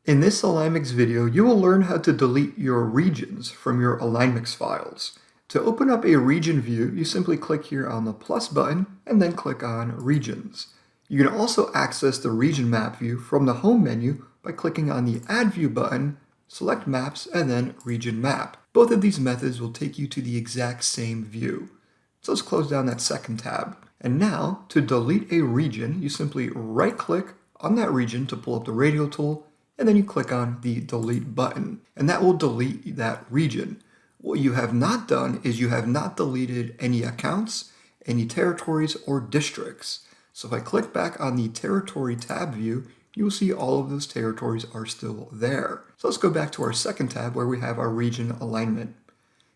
In this AlignMix video, you will learn how to delete your regions from your AlignMix files. To open up a region view, you simply click here on the plus button and then click on Regions. You can also access the region map view from the home menu by clicking on the Add View button, select Maps, and then Region Map. Both of these methods will take you to the exact same view. So let's close down that second tab. And now, to delete a region, you simply right-click on that region to pull up the radio tool, and then you click on the delete button, and that will delete that region. What you have not done is you have not deleted any accounts, any territories, or districts. So if I click back on the territory tab view, you will see all of those territories are still there. So let's go back to our second tab where we have our region alignment.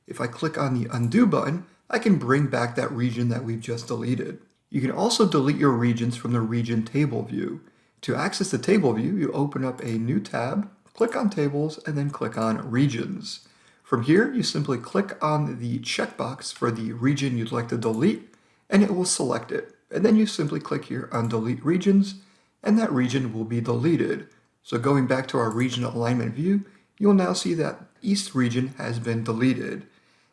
If I click on the undo button, I can bring back that region that we've just deleted. You can also delete your regions from the region table view. To access the table view, you open up a new tab, click on Tables, and then click on Regions. From here, you simply click on the checkbox for the region you'd like to delete, and it will select it. And then you simply click here on Delete Regions, and that region will be deleted. So going back to our region alignment view, you'll now see that East region has been deleted.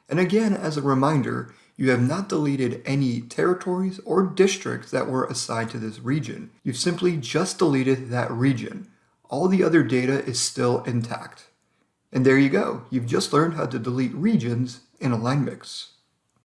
And again, as a reminder, you have not deleted any territories or districts that were assigned to this region. You've simply just deleted that region. All the other data is still intact. And there you go. You've just learned how to delete regions in AlignMix.